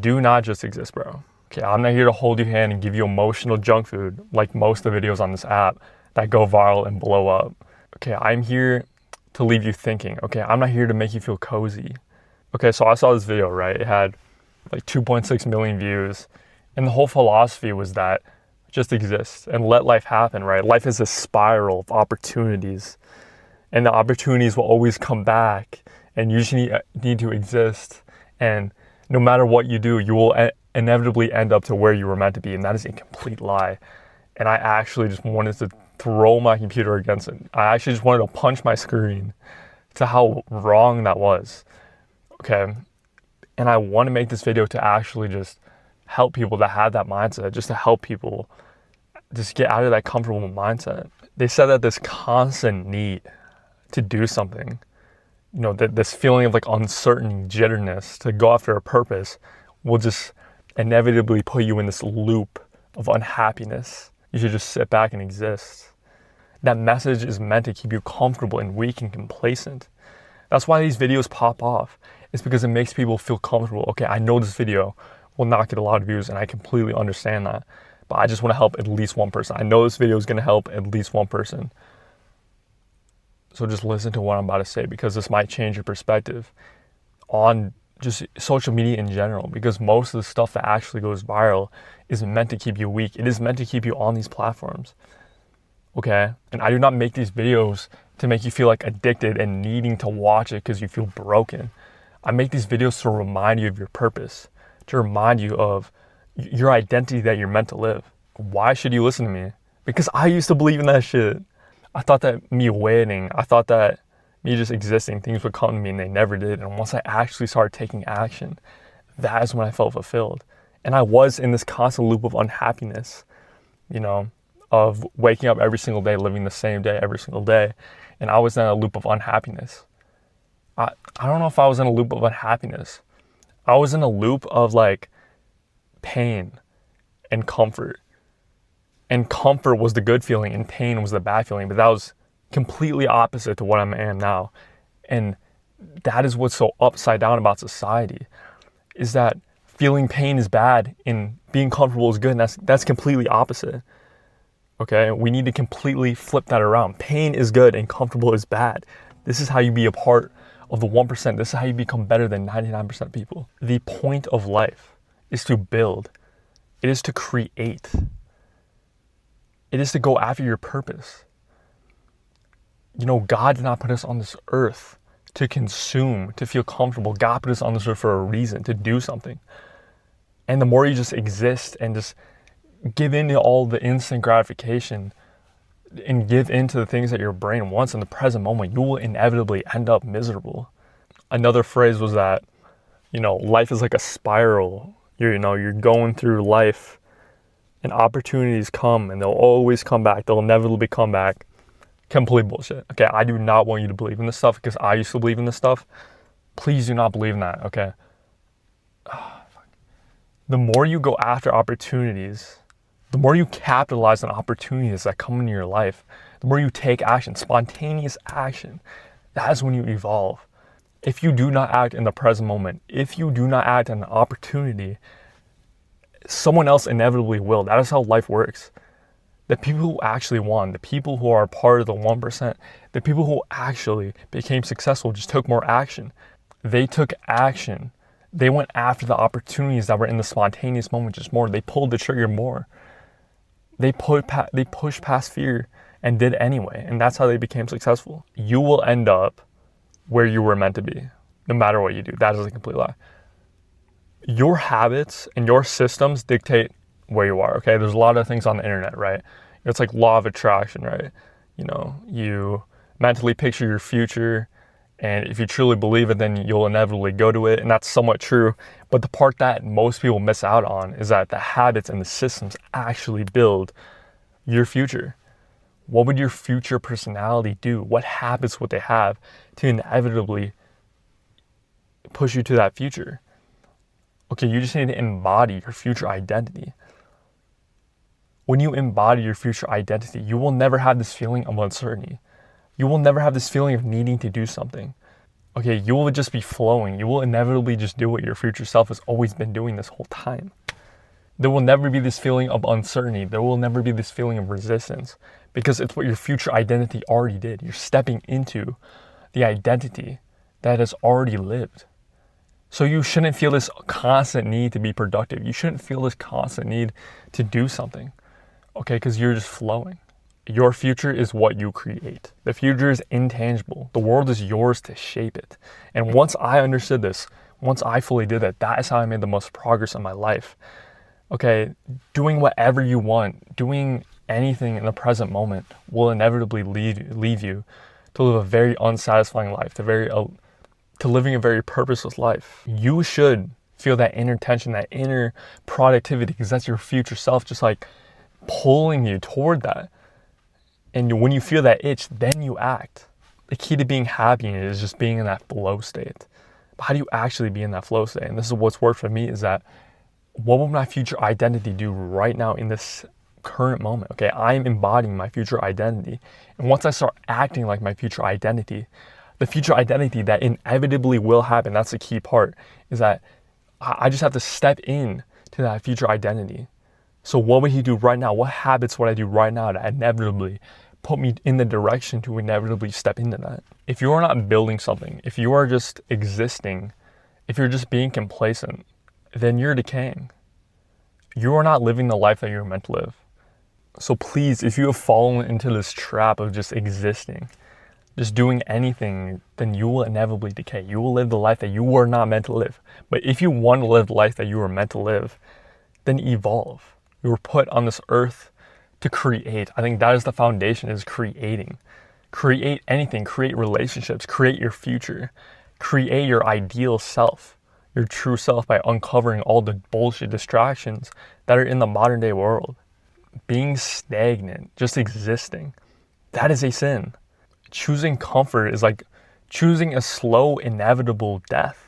Do not just exist, bro. Okay, I'm not here to hold your hand and give you emotional junk food like most of the videos on this app that go viral and blow up. Okay, I'm here to leave you thinking. Okay, I'm not here to make you feel cozy. Okay, so I saw this video, right? It had like 2.6 million views. And the whole philosophy was that just exist and let life happen, right? Life is a spiral of opportunities, and the opportunities will always come back, and you just need to exist. And no matter what you do, you will inevitably end up to where you were meant to be. And that is a complete lie. And I actually just wanted to throw my computer against it. I actually just wanted to punch my screen to how wrong that was. Okay. And I want to make this video to actually just help people that have that mindset, just to help people just get out of that comfortable mindset. They said that this constant need to do something, that this feeling of like uncertainty, jitterness to go after a purpose will just inevitably put you in this loop of unhappiness. You should just sit back and exist. That message is meant to keep you comfortable and weak and complacent. That's why these videos pop off. It's because it makes people feel comfortable. Okay, I know this video will not get a lot of views, and I completely understand that. But I just want to help at least one person. I know this video is going to help at least one person. So just listen to what I'm about to say, because this might change your perspective on just social media in general, because most of the stuff that actually goes viral is meant to keep you weak. It is meant to keep you on these platforms. Okay? And I do not make these videos to make you feel like addicted and needing to watch it because you feel broken. I make these videos to remind you of your purpose, to remind you of your identity that you're meant to live. Why should you listen to me? Because I used to believe in that shit. I thought that me waiting, I thought that me just existing, things would come to me, and they never did. And once I actually started taking action, that is when I felt fulfilled. And I was in this constant loop of unhappiness, of waking up every single day, living the same day every single day. And I was in a loop of unhappiness. I don't know if I was in a loop of unhappiness. I was in a loop of like pain and comfort. And comfort was the good feeling and pain was the bad feeling. But that was completely opposite to what I am now. And that is what's so upside down about society, is that feeling pain is bad and being comfortable is good. And that's completely opposite. Okay, we need to completely flip that around. Pain is good and comfortable is bad. This is how you be a part of the 1%. This is how you become better than 99% of people. The point of life is to build. It is to create. It is to go after your purpose. God did not put us on this earth to consume, to feel comfortable. God put us on this earth for a reason, to do something. And the more you just exist and just give in to all the instant gratification and give in to the things that your brain wants in the present moment, you will inevitably end up miserable. Another phrase was that, life is like a spiral. You're going through life and opportunities come and they'll always come back. They'll inevitably come back. Complete bullshit. Okay, I do not want you to believe in this stuff because I used to believe in this stuff. Please do not believe in that, okay? The more you go after opportunities, the more you capitalize on opportunities that come into your life, the more you take action, spontaneous action, that is when you evolve. If you do not act in the present moment, if you do not act on an opportunity, someone else inevitably will. That is how life works. The people who actually won, the people who are part of the 1%, the people who actually became successful just took more action. They took action. They went after the opportunities that were in the spontaneous moment just more. They pulled the trigger more. They pushed past fear and did anyway. And that's how they became successful. You will end up where you were meant to be, no matter what you do. That is a complete lie. Your habits and your systems dictate where you are, okay? There's a lot of things on the internet, right? It's like law of attraction, right? You mentally picture your future, and if you truly believe it, then you'll inevitably go to it, and that's somewhat true. But the part that most people miss out on is that the habits and the systems actually build your future. What would your future personality do? What habits would they have to inevitably push you to that future? Okay, you just need to embody your future identity. When you embody your future identity, you will never have this feeling of uncertainty. You will never have this feeling of needing to do something. Okay, you will just be flowing. You will inevitably just do what your future self has always been doing this whole time. There will never be this feeling of uncertainty. There will never be this feeling of resistance because it's what your future identity already did. You're stepping into the identity that has already lived. So you shouldn't feel this constant need to be productive. You shouldn't feel this constant need to do something, okay? Because you're just flowing. Your future is what you create. The future is intangible. The world is yours to shape it. And once I understood this, once I fully did that, that is how I made the most progress in my life. Okay, doing whatever you want, doing anything in the present moment will inevitably leave you to live a very unsatisfying life, to living a very purposeless life. You should feel that inner tension, that inner productivity, because that's your future self just like pulling you toward that. And when you feel that itch, then you act. The key to being happy is just being in that flow state. But how do you actually be in that flow state? And this is what's worked for me, is that what would my future identity do right now in this current moment? Okay, I'm embodying my future identity. And once I start acting like my future identity, the future identity that inevitably will happen, that's the key part, is that I just have to step in to that future identity. So what would he do right now? What habits would I do right now to inevitably put me in the direction to inevitably step into that? If you are not building something, if you are just existing, if you're just being complacent, then you're decaying. You are not living the life that you're meant to live. So please, if you have fallen into this trap of just existing, just doing anything, then you will inevitably decay. You will live the life that you were not meant to live. But if you want to live the life that you were meant to live, then evolve. You were put on this earth to create. I think that is the foundation, is creating. Create anything, create relationships, create your future, create your ideal self, your true self, by uncovering all the bullshit distractions that are in the modern day world. Being stagnant, just existing, that is a sin. Choosing comfort is like choosing a slow, inevitable death.